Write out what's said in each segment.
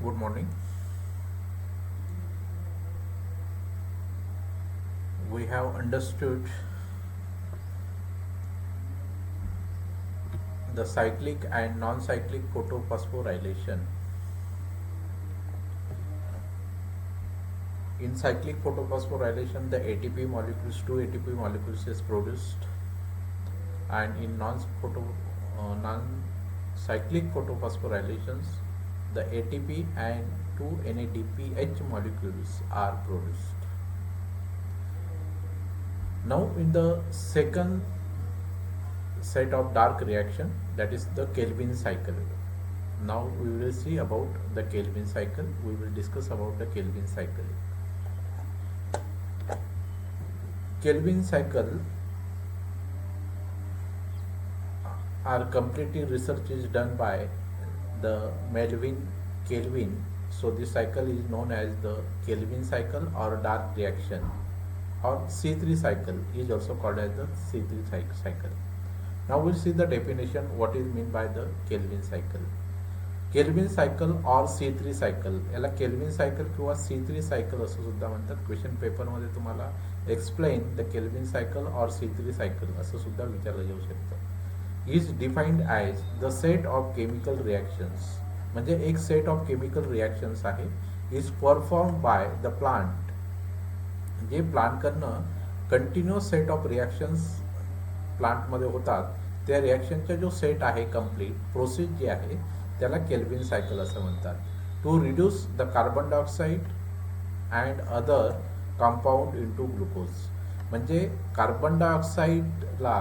Good morning. We have understood the cyclic and non-cyclic photophosphorylation. In cyclic photophosphorylation, the ATP molecules, two ATP molecules is produced, and in non-cyclic photophosphorylations, the ATP and two NADPH molecules are produced. Now, in the second set of dark reaction, that is the Kelvin cycle. Now we will see about the Kelvin cycle. We will discuss about the Kelvin cycle. Kelvin cycle are completely research is done by the Melvin Kelvin. So this cycle is known as the Kelvin cycle or dark reaction, or C3 cycle is also called as the C3 cycle. Now we'll see the definition what is meant by the Kelvin cycle. Kelvin cycle और C3 cycle, याला kelvin cycle किंवा C3 cycle असं सुद्धा म्हणतात. Question पेपरमध्ये तुम्हाला explain the kelvin cycle और C3 cycle असं सुद्धा विचारलं जाऊ शकतं. Is defined as the set of chemical reactions, म्हणजे एक सेट ऑफ केमिकल रिॲक्शन्स आहे. Is perform by the plant, जे प्लांटकडनं कंटिन्युअस सेट ऑफ रिॲक्शन्स प्लांटमध्ये होतात, त्या रिॲक्शनचा जो सेट आहे कंप्लीट प्रोसेस जी आहे त्याला केल्विन सायकल असं म्हणतात. To reduce the carbon dioxide and other compound into glucose, म्हणजे कार्बन डायऑक्साईडला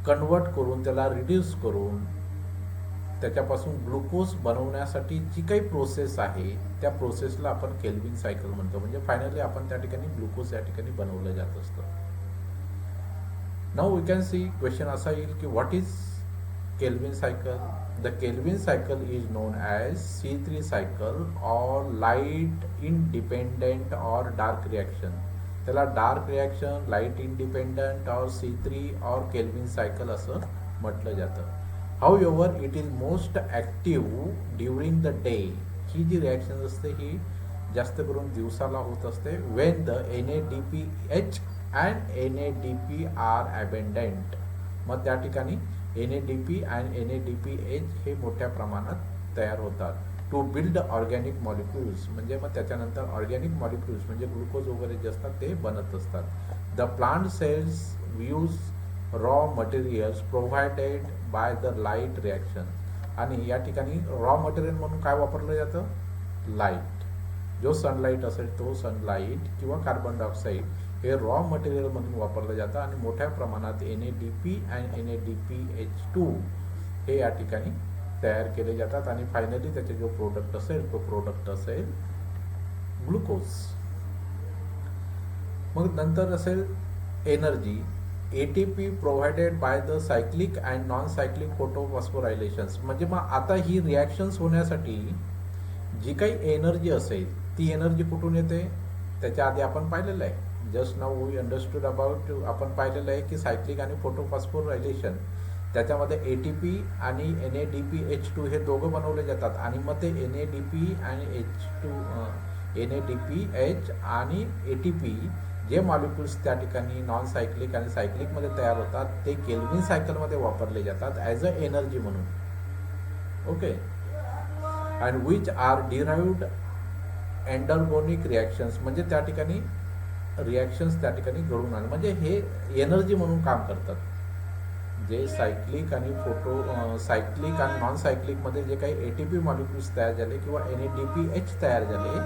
कन्वर्ट करून त्याला रिड्यूस करून त्याच्यापासून ग्लुकोज बनवण्यासाठी जी काही प्रोसेस आहे त्या प्रोसेसला आपण केल्विन सायकल म्हणतो. म्हणजे फायनली आपण त्या ठिकाणी ग्लुकोज या ठिकाणी बनवलं जात असतं. Now we can see question असा येईल की what is Kelvin cycle? The Kelvin cycle is known as C3 cycle or light independent or dark reaction. त्याला dark reaction, light independent or C3 or Calvin cycle असं म्हटलं जातं. However it is most active during the day. ही जी reaction असते ही जास्त करून दिवसाला होत असते. When the NADPH and NADP are abundant, मग त्या ठिकाणी NADP आणि NADPH हे मोठ्या प्रमाणात तयार होतात. टू बिल्ड ऑर्गॅनिक मॉलिक्युल्स, म्हणजे मग त्याच्यानंतर ऑर्गॅनिक मॉलिक्युल्स म्हणजे ग्लुकोज वगैरे जे असतात ते बनत असतात. The plant cells use raw materials provided by the light reaction, आणि या ठिकाणी रॉ मटेरियल म्हणून काय वापरलं जातं? लाईट. जो सनलाईट असेल तो सनलाईट किंवा कार्बन डायऑक्साईड हे रॉ मटेरियल म्हणून वापरलं जातं, आणि मोठ्या प्रमाणात NADP आणि NADPH2 हे या ठिकाणी तयार केले जातात, आणि फायनली त्याचे जो प्रोडक्ट असेल तो प्रोडक्ट असेल ग्लुकोज. मग नंतर असेल energy. ATP provided by the cyclic and non cyclic photophosphorylations, म्हणजे मग आता ही रिॲक्शन्स होण्यासाठी जी काही एनर्जी असेल ती एनर्जी कुठून येते? त्याच्या आधी आपण पाहिलेलं आहे. Just now we understood about, आपण पाहिलेलं आहे की सायक्लिक आणि फोटोफॉस्फोरायलेशन त्याच्यामध्ये ATP आणि NADPH2 हे दोघं बनवले जातात, आणि मग ते NADP आणि NADPH आणि ATP जे मॉलिक्युल्स त्या ठिकाणी नॉन सायक्लिक आणि सायक्लिकमध्ये तयार होतात ते केल्विन सायकलमध्ये वापरले जातात ॲज अ एनर्जी म्हणून. ओके. And which are derived endergonic reactions, म्हणजे त्या ठिकाणी रिॲक्शन्स त्या ठिकाणी घडून आले, म्हणजे हे एनर्जी म्हणून काम करतात. जे सायक्लिक आणि सायक्लिक आणि नॉन सायक्लिकमध्ये जे काही ATP मॉलिक्युल्स तयार झाले किंवा NADPH तयार झाले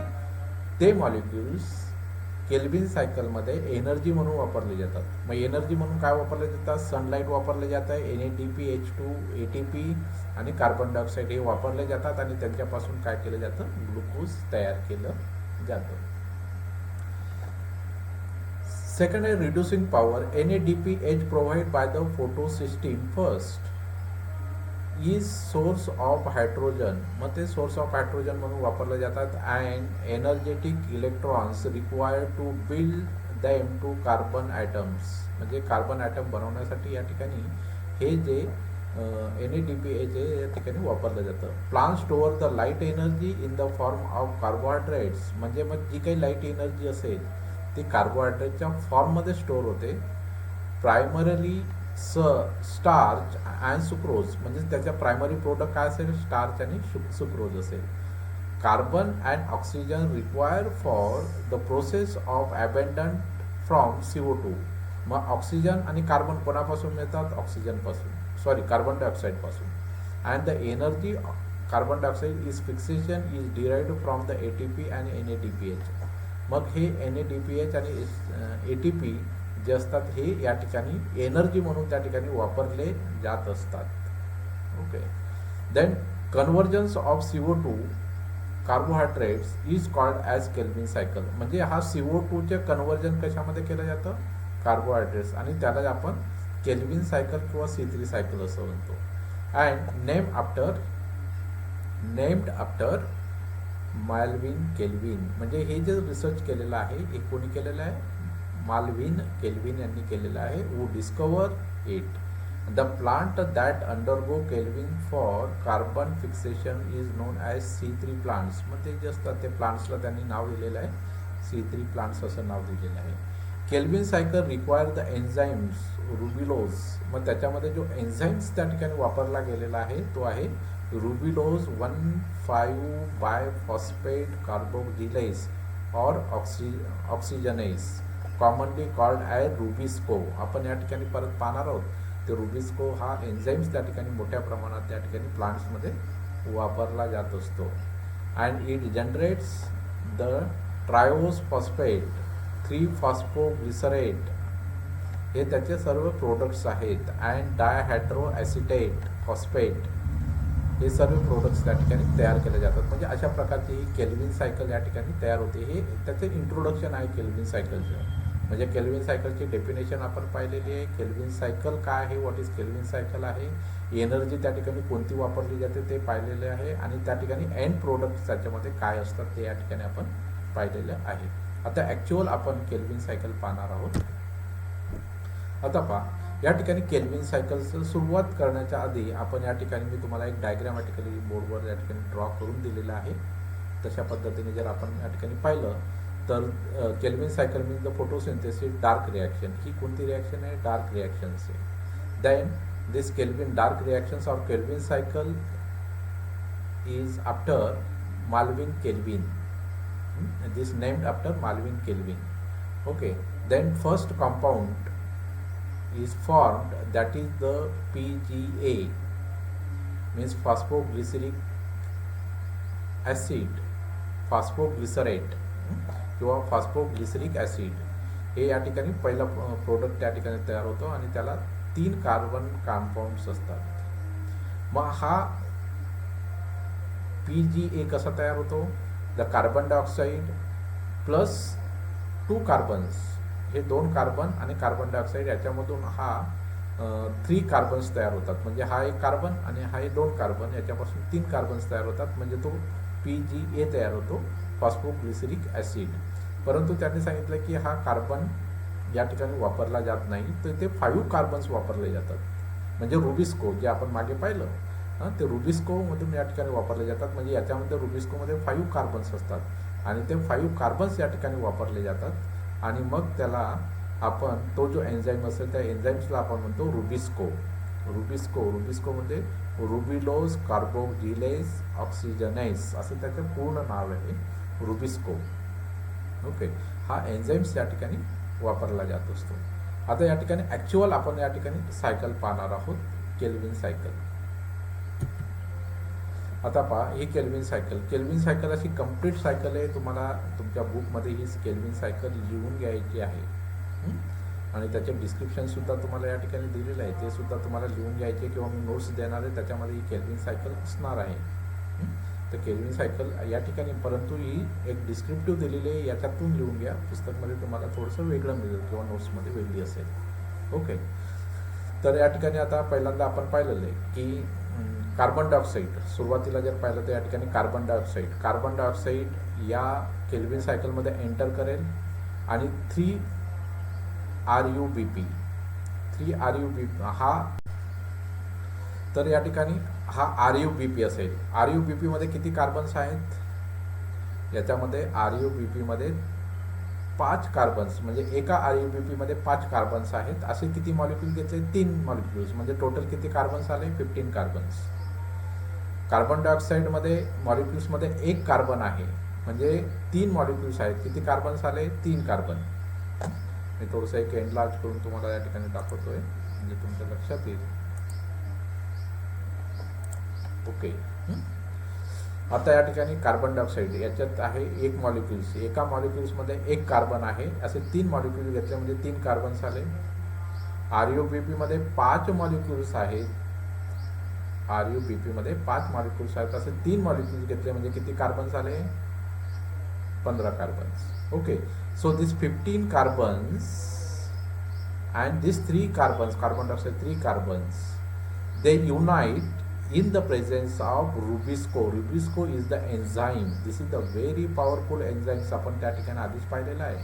ते मॉलिक्युल्स केल्विन सायकलमध्ये एनर्जी म्हणून वापरले जातात. मग एनर्जी म्हणून काय वापरले जातात? सनलाईट वापरले जातं, NADPH2, ATP आणि कार्बन डायऑक्साईड हे वापरले जातात, आणि त्यांच्यापासून काय केलं जातं? ग्लुकोज तयार केलं जातं. Second is reducing power. NADPH provided by the photosystem first is source of hydrogen, मग ते सोर्स ऑफ हायड्रोजन म्हणून वापरले जातात. And energetic electrons required to build them to carbon atoms, म्हणजे कार्बन ॲटम बनवण्यासाठी या ठिकाणी हे जे NADPH हे या ठिकाणी वापरलं जातं. Plant store the light energy in the form of carbohydrates, म्हणजे मग जी काही लाईट एनर्जी असेल ती कार्बोहायड्रेटच्या फॉर्ममध्ये स्टोअर होते. प्रायमरली स्टार्च अँड सुक्रोज, म्हणजे त्याच्या प्रायमरी प्रोडक्ट काय असेल, स्टार्च आणि सुक्रोज असेल. Carbon and oxygen require for the process of abundant from CO2. मग ऑक्सिजन आणि कार्बन कोणापासून मिळतात, कार्बन डायऑक्साईडपासून. And the energy carbon dioxide is fixation is derived from the ATP and NADPH. मग हे NADPH आणि ATP जे असतात हे या ठिकाणी एनर्जी म्हणून त्या ठिकाणी वापरले जात असतात. Okay. Then convergence of CO2 carbohydrates is called as Kelvin cycle. म्हणजे हा CO2चे कन्व्हर्जन कशामध्ये केलं जातं, कार्बोहायड्रेट्स, आणि त्याला आपण केल्विन सायकल किंवा C3 सायकल असं म्हणतो. And named after Melvin Calvin. म्हणजे हे जे रिसर्च केलेलं आहे हे कोणी केलेलं आहे, माल्विन केल्विन यांनी केलेलं आहे. Who discover it. The plant that undergo Kelvin for carbon fixation is known as C3 plants. मग ते जे असतात ते प्लांट्सला त्यांनी नाव दिलेलं आहे C3 प्लांट्स असं नाव दिलेलं आहे. Calvin cycle require the enzymes ribulose. मग त्याच्यामध्ये जो एन्झाईम्स त्या ठिकाणी वापरला गेलेला आहे तो आहे रुबिलोज 1,5-बायफॉस्फेट कार्बोक्सिलेज और ऑक्सिजनेज, कॉमनली कॉल्ड ॲज रुबिस्को. आपण या ठिकाणी परत पाहणार आहोत. ते रुबिस्को हा एन्झाईम्स त्या ठिकाणी मोठ्या प्रमाणात त्या ठिकाणी प्लांट्समध्ये वापरला जात असतो. And it generates the triose phosphate, 3-फॉस्फोग्लिसरेट हे त्याचे सर्व प्रोडक्ट्स आहेत. अँड डायहायड्रो ॲसिटेट फॉस्फेट हे सर्व प्रोडक्ट्स त्या ठिकाणी तयार केले जातात. म्हणजे अशा प्रकारची ही केल्विन सायकल या ठिकाणी तयार होते. हे त्याचे इंट्रोडक्शन आहे केल्विन सायकलचं. म्हणजे केल्विन सायकलची डेफिनेशन आपण पाहिलेली आहे. केल्विन सायकल काय आहे, व्हॉट इज केल्विन सायकल आहे, एनर्जी त्या ठिकाणी कोणती वापरली जाते ते पाहिलेले आहे, आणि त्या ठिकाणी एंड प्रोडक्ट्स त्याच्यामध्ये काय असतात ते या ठिकाणी आपण पाहिलेलं आहे. आता ॲक्च्युअल आपण केल्विन सायकल पाहणार आहोत. आता पहा, या ठिकाणी केल्विन सायकलचं सुरुवात करण्याच्या आधी आपण या ठिकाणी मी तुम्हाला एक डायग्रामॅटिकली बोर्डवर या ठिकाणी ड्रॉ करून दिलेला आहे. तशा पद्धतीने जर आपण या ठिकाणी पाहिलं तर Calvin cycle means the photosynthesis dark reaction. ही कोणती रिॲक्शन आहे, डार्क रिॲक्शन्स आहे. Then this Calvin dark reactions or Calvin cycle is after Melvin Calvin. This named after Melvin Calvin. Okay. Then first compound is formed, that is the PGA, means phosphoglyceric acid, phosphoglycerate किंवा phosphoglyceric acid हे या ठिकाणी पहिला product त्या ठिकाणी तयार होतो आणि त्याला 3 कार्बन कंपाऊंड्स असतात. मग हा PGA कसा तयार होतो, the carbon dioxide plus 2 carbons, हे 2 कार्बन आणि कार्बन डायऑक्साईड याच्यामधून हा 3 कार्बन्स तयार होतात. म्हणजे हा एक कार्बन आणि हा 2 कार्बन याच्यापासून 3 कार्बन्स तयार होतात. म्हणजे तो PGA तयार होतो, फॉस्फोग्लिसरिक ॲसिड. परंतु त्यांनी सांगितलं की हा कार्बन या ठिकाणी वापरला जात नाही, तर ते 5 कार्बन्स वापरले जातात. म्हणजे रुबिस्को जे आपण मागे पाहिलं ते रुबिस्कोमधून या ठिकाणी वापरले जातात. म्हणजे याच्यामध्ये रुबिस्कोमध्ये 5 कार्बन्स असतात आणि ते 5 कार्बन्स या ठिकाणी वापरले जातात. आणि मग त्याला आपण तो जो एन्झाईम असेल त्या एन्झाईम्सला आपण म्हणतो रुबिस्को. रुबिस्को म्हणजे रुबिलोज कार्बोक्सिलेज ऑक्सिजनेज असं त्याचं पूर्ण नाव आहे, रुबिस्को. ओके. हा एन्झाईम्स या ठिकाणी वापरला जात असतो. आता या ठिकाणी ॲक्च्युअल आपण या ठिकाणी सायकल पाहणार आहोत, केल्विन सायकल. आता पहा, ही केल्विन सायकल अशी कंप्लीट सायकल आहे. तुम्हाला तुमच्या बुकमध्ये ही केल्विन सायकल लिहून घ्यायची आहे आणि त्याचे डिस्क्रिप्शनसुद्धा तुम्हाला या ठिकाणी दिलेलं आहे, ते सुद्धा तुम्हाला लिहून घ्यायचे किंवा मी नोट्स देणार आहे त्याच्यामध्ये ही केल्विन सायकल असणार आहे. तर केल्विन सायकल या ठिकाणी, परंतु ही एक डिस्क्रिप्टिव्ह दिलेली आहे, याच्यातून लिहून घ्या. पुस्तकमध्ये तुम्हाला थोडंसं वेगळं मिळेल किंवा नोट्समध्ये वेगळी असेल. ओके. तर या ठिकाणी आता पहिल्यांदा आपण पाहिलेलं आहे की कार्बन डायऑक्साईड सुरुवातीला जर पाहिलं तर या ठिकाणी कार्बन डायऑक्साईड या केल्विन सायकलमध्ये एंटर करेल आणि 3 RuBp हा तर या ठिकाणी हा RUBP असेल. RUBP मध्ये किती कार्बन्स आहेत? याच्यामध्ये RUBP मध्ये 5 कार्बन्स, म्हणजे एका RUBP मध्ये 5 कार्बन्स आहेत. असे किती मॉलिक्यूल घेतले? 3 मॉलिक्यूल्स, म्हणजे टोटल किती कार्बन्स आले? 15 कार्बन्स. कार्बन डायऑक्साईडमध्ये मॉलिक्यूल्समध्ये 1 कार्बन आहे, म्हणजे 3 मॉलिक्यूल्स आहेत. किती कार्बन्स आले? 3 कार्बन. मी थोडंसं एक एनलार्ज करून तुम्हाला या ठिकाणी दाखवतोय, म्हणजे तुमच्या लक्षात येईल. ओके. आता या ठिकाणी कार्बन डायऑक्साईड याच्यात आहे 1 मॉलिक्यूल्स, एका मॉलिक्यूल्समध्ये 1 कार्बन आहे. असे 3 मॉलिक्यूल घेतले म्हणजे 3 कार्बन्स आले. RUBP मध्ये 5 मॉलिक्यूल्स आहेत. RUBP मध्ये 5 मॉलिक्यूल्स आहेत. असे 3 मॉलिक्यूल्स घेतले म्हणजे किती कार्बन्स आले? 15 carbons. Okay. So this 15 carbons and these 3 carbons, carbon dioxide 3 carbons, they unite in the presence of Rubisco. Rubisco is the enzyme. This is the very powerful enzymes. आपण त्या ठिकाणी आधीच पाहिलेला आहे.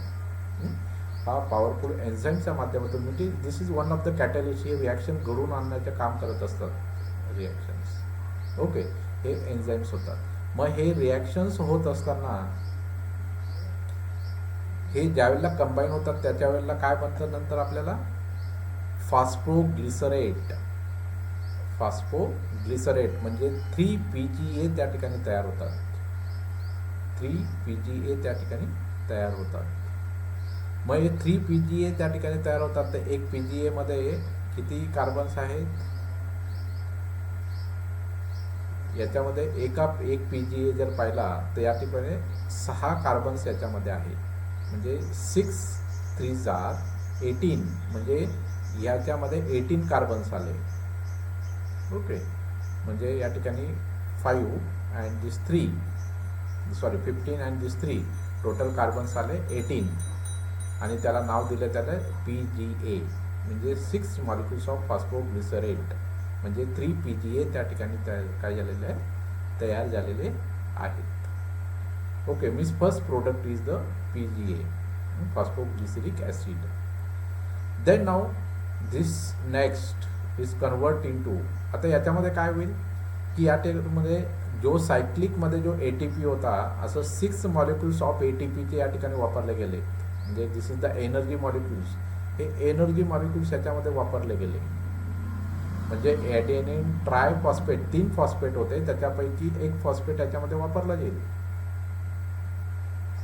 हा पॉवरफुल एन्झाईमच्या माध्यमातून, म्हणजे this is one of the catalyst. हे रिॲक्शन घडवून आणण्याचे काम करत असतात रिॲक्शन्स. ओके. हे एन्झाईम्स होतात. मग हे रिॲक्शन्स होत असताना हे ज्यावेळेला कंबाईन होतात त्याच्या वेळेला काय बनतं नंतर आपल्याला? फॉस्फोग्लिसरेट. फॉस्फोग्लिसरेट म्हणजे 3PGA त्या ठिकाणी तयार होतात. 3PGA त्या ठिकाणी तयार होतात. मग हे 3PGA त्या ठिकाणी तयार होतात. तर एक PGA मध्ये किती कार्बन्स आहेत? याच्यामध्ये एक PGA जर पाहिला तर या ठिकाणी 6 कार्बन्स याच्यामध्ये आहे. म्हणजे 6 3 18, म्हणजे याच्यामध्ये 18 कार्बन्स आले. ओके. म्हणजे या ठिकाणी 5 and this 3, sorry 15 and this 3, total carbons आले 18. आणि त्याला नाव दिलं त्याला PGA, म्हणजे 6 मॉलिक्युल्स ऑफ फॉस्फोग्लिसरेट, म्हणजे 3PGA त्या ठिकाणी काय झालेले आहे? तयार झालेले आहेत. Okay. Means first product is the PGA, phosphoglyceric acid. Then now this next is convert into, आता याच्यामध्ये काय होईल की या मध्ये जो सायक्लिकमध्ये जो ATP होता, असं 6 मॉलिक्युल्स ऑफ ATP या ठिकाणी वापरले गेले. म्हणजे this is the energy molecules. हे एनर्जी मॉलिक्युल्स याच्यामध्ये वापरले गेले. म्हणजे ॲडेनिन ट्रायफॉस्फेट 3 फॉस्फेट होते, त्याच्यापैकी 1 फॉस्फेट याच्यामध्ये वापरला गेला.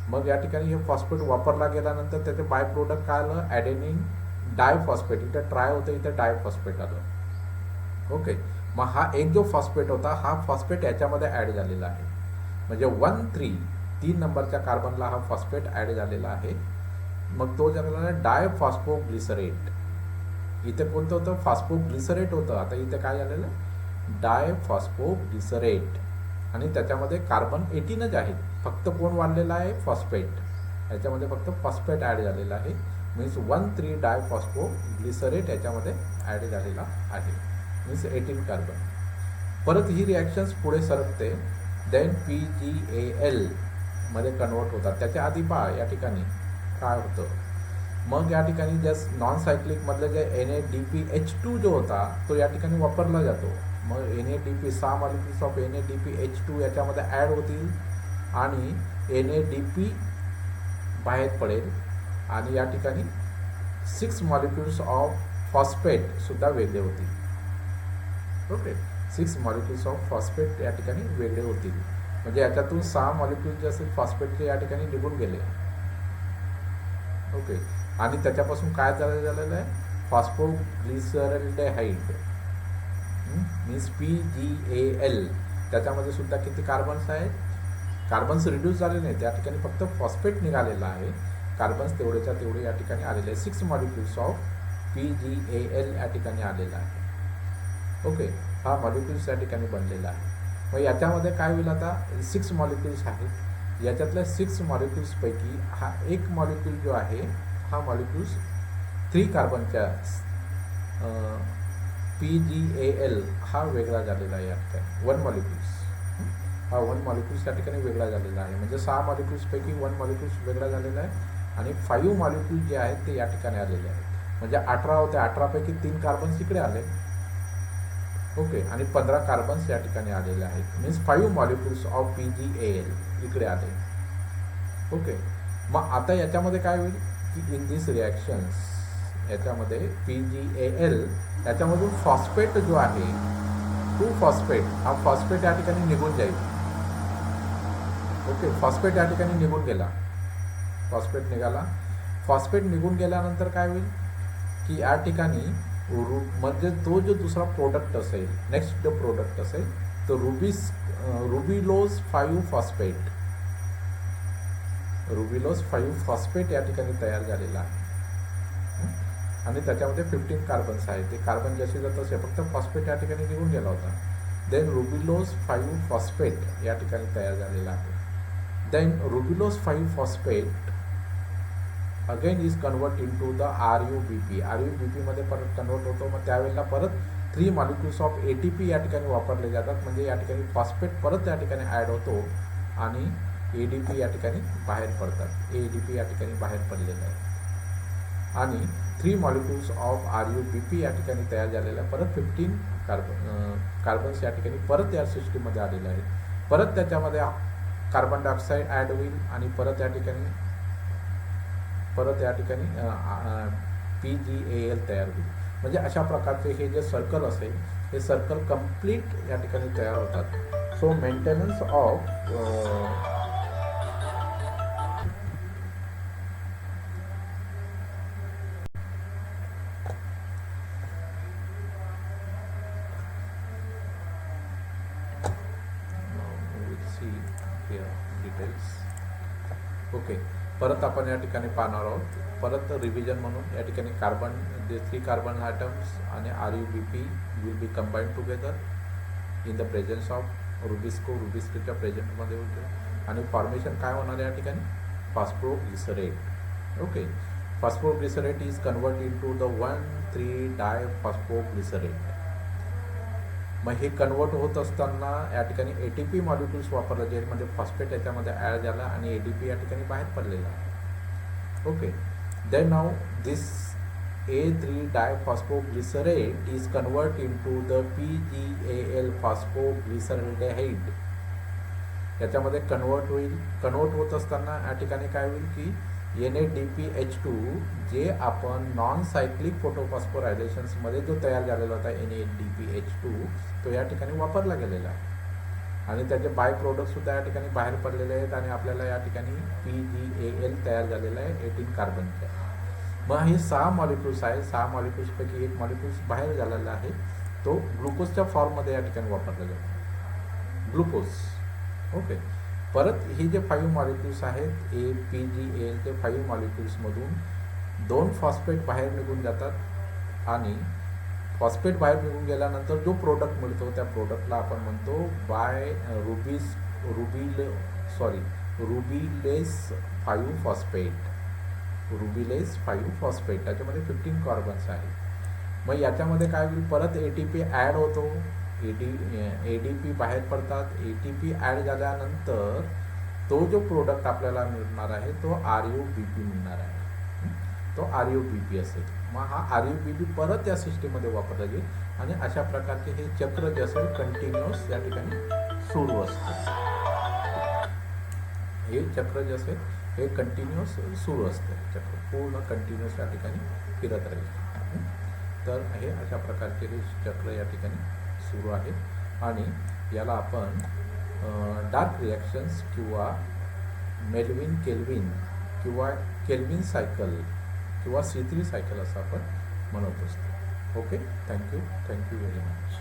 मग या ठिकाणी हे फॉस्फेट वापरला गेल्यानंतर त्याचे बाय प्रोडक्ट काय आलं? ॲडेनिन डायफॉस्फेट. इथं ट्राय होतं, इथं डायफॉस्फेट आलं. ओके. मग हा एक जो फॉस्फेट होता, हा फॉस्फेट याच्यामध्ये ॲड झालेला आहे. म्हणजे 3 नंबरच्या कार्बनला हा फॉस्फेट ॲड झालेला आहे. मग तो झालेला डायफॉस्फोग्लिसरेट. इथे कोणतं होतं? फॉस्फोग्लिसरेट होतं. आता इथे काय झालेलं? डायफॉस्फोग्लिसरेट. आणि त्याच्यामध्ये कार्बन 18च आहेत. फक्त कोण वाढलेला आहे? फॉस्फेट. याच्यामध्ये फक्त फॉस्फेट ॲड झालेला आहे. मीन्स 1,3 डायफॉस्फोग्लिसरेट याच्यामध्ये ॲड झालेला आहे. Means 18 carbon. परत ही रिॲक्शन्स पुढे सरकते. देन PgAl मध्ये कन्वर्ट होतात. त्याच्या आधी पहा या ठिकाणी काय होतं. मग या ठिकाणी जस्ट नॉन सायक्लिकमधलं जे NADPH2 जो होता तो या ठिकाणी वापरला जातो. मग NADP 6 मॉलिक्युल्स ऑफ NADPH2 याच्यामध्ये ॲड होतील आणि NADP बाहेर पडेल आणि या ठिकाणी 6 मॉलिक्युल्स ऑफ फॉस्फेट सुद्धा वेगळे होतील. ओके. 6 मॉलिक्युल्स ऑफ फॉस्फेट या ठिकाणी वेगळे होतील. म्हणजे याच्यातून 6 मॉलिक्युल्स जे असतील फॉस्फेटचे या ठिकाणी निघून गेले. ओके. आणि त्याच्यापासून काय झालेलं आहे? फॉस्फोग्लिसरल्डेहाइड मीन्स PgAl. त्याच्यामध्ये सुद्धा किती कार्बन्स आहेत? कार्बन्स रिड्यूस झाले नाही, त्या ठिकाणी फक्त फॉस्फेट निघालेला आहे. कार्बन्स तेवढेच्या तेवढे या ठिकाणी आलेले आहे. 6 मॉलिक्युल्स ऑफ PgAl या ठिकाणी आलेला आहे. ओके. हा मॉलिक्युल्स या ठिकाणी बनलेला आहे. मग याच्यामध्ये काय होईल? आता 6 मॉलिक्युल्स आहेत. याच्यातल्या 6 मॉलिक्युल्सपैकी हा एक मॉलिक्युल जो आहे, हा मॉलिक्युल्स 3 कार्बनच्या PgAl हा वेगळा झालेला आहे. या ठिकाणी 1 मॉलिक्युल्स, हा 1 मॉलिक्युल्स या ठिकाणी वेगळा झालेला आहे. म्हणजे 6 मॉलिक्युल्सपैकी 1 मॉलिक्युल्स वेगळा झालेला आहे आणि 5 मॉलिक्युल्स जे आहेत ते या ठिकाणी आलेले आहेत. म्हणजे 18 होते, 18 पैकी 3 कार्बन्स इकडे आले. ओके, आणि 15 कार्बन्स या ठिकाणी आलेले आहेत, मीन्स 5 मॉलिक्युल्स ऑफ PgAl इकडे आले. ओके, मग आता याच्यामध्ये काय होईल की इन दिस रिॲक्शन्स याच्यामध्ये PgAl याच्यामधून फॉस्फेट जो आहे 2 फॉस्फेट, हा फॉस्फेट या ठिकाणी निघून जाईल. ओके, फॉस्फेट या ठिकाणी निघून गेला, फॉस्फेट निघाला. फॉस्फेट निघून गेल्यानंतर काय होईल की या ठिकाणी म्हणजे तो जो दुसरा प्रोडक्ट असेल, नेक्स्ट जो प्रोडक्ट असेल तो रुबिलोज 5 फॉस्फेट, रुबिलोज 5 फॉस्फेट या ठिकाणी तयार झालेला आहे. आणि त्याच्यामध्ये 15 कार्बन्स आहेत. ते कार्बन जसे जात असे फक्त फॉस्फेट या ठिकाणी निघून गेला होता. देन रुबिलोज 5 फॉस्फेट या ठिकाणी तयार झालेला आहे. Then ribulose 5 phosphate again is convert in to the RuBP. RuBP मध्ये परत कन्वर्ट होतो. मग त्यावेळेला परत 3 मॉलिक्युल्स ऑफ ATP या ठिकाणी वापरले जातात. म्हणजे या ठिकाणी फॉस्फेट परत या ठिकाणी ॲड होतो आणि ADP या ठिकाणी बाहेर पडतात. ADP या ठिकाणी बाहेर पडलेलं आहे आणि 3 मॉलिक्युल्स ऑफ RuBP या ठिकाणी तयार झालेल्या परत 15 कार्बन्स या ठिकाणी परत या सिस्टीममध्ये आलेले आहेत. परत त्याच्यामध्ये कार्बन डायऑक्साईड ॲड होईल आणि परत या ठिकाणी PgAl तयार होईल. म्हणजे अशा प्रकारचे हे जे सर्कल असेल हे सर्कल कंप्लीट या ठिकाणी तयार होतात. So maintenance of details. Okay, परत आपण या ठिकाणी पाहणार आहोत. परत रिव्हिजन म्हणून या ठिकाणी कार्बन जे 3 कार्बन ॲटम्स आणि RuBP will be combine together in the presence of रुबिस्कोच्या प्रेझेंटमध्ये होते. आणि फॉर्मेशन काय होणार या ठिकाणी phosphoglycerate. Okay, phosphoglycerate is convert in to the 1,3-डायफॉस्फोग्लिसरेट. मग हे कन्वर्ट होत असताना या ठिकाणी ATP मॉलिक्युल्स वापरले जाईल. म्हणजे फॉस्फेट याच्यामध्ये ॲड झाला आणि ADP या ठिकाणी बाहेर पडलेला आहे. ओके, देन नाव दिस A3-डायफॉस्फोग्लिसरेट is convert in to the PgAl phosphoglyceraldehyde. याच्यामध्ये कन्वर्ट होईल. कन्वर्ट होत असताना या ठिकाणी काय होईल की NADPH2 जे आपण नॉन सायक्लिक फोटोफॉस्फोरायलेशन्समध्ये जो तयार झालेला होता NADPH2 तो या ठिकाणी वापरला गेलेला आहे आणि त्याचे बाय प्रोडक्टसुद्धा या ठिकाणी बाहेर पडलेले आहेत आणि आपल्याला या ठिकाणी PgAl तयार झालेला आहे 18 कार्बनच्या. मग हे 6 मॉलिक्युल्स आहेत. 6 मॉलिक्युल्सपैकी एक मॉलिक्युल्स बाहेर झालेला आहे, तो ग्लुकोजच्या फॉर्ममध्ये या ठिकाणी वापरला जातो, ग्लुकोज. ओके, परत हे जे 5 मॉलिक्युल्स आहेत PgAl ते 5 मॉलिक्युल्समधून 2 फॉस्फेट बाहेर निघून जातात आणि फॉस्फेट बाहेर निघून गेल्यानंतर जो प्रोडक्ट मिळतो त्या प्रोडक्टला आपण म्हणतो रुबिलेस 5 फॉस्फेट. रुबिलेस 5 फॉस्फेट त्याच्यामध्ये 15 कार्बन्स आहेत. मग याच्यामध्ये काय होईल, परत ATP ॲड होतो, ADP बाहेर पडतात. ATP ॲड झाल्यानंतर तो जो प्रोडक्ट आपल्याला मिळणार आहे तो RuBP मिळणार आहे. तो RuBP असेल. मग हा RuBP परत या सिस्टीममध्ये वापरला जाईल आणि अशा प्रकारचे हे चक्र जे असेल कंटिन्युअस या ठिकाणी सुरू असते. हे चक्र जे असेल हे कंटिन्युअस सुरू असते. चक्र पूर्ण कंटिन्युअस या ठिकाणी फिरत राहील. तर हे अशा प्रकारचे हे चक्र या ठिकाणी सुरू आहे आणि याला आपण डार्क रिॲक्शन्स किंवा मेल्विन केल्विन किंवा केल्विन सायकल किंवा C3 सायकल असं आपण म्हणत असतो. Okay, thank you very much.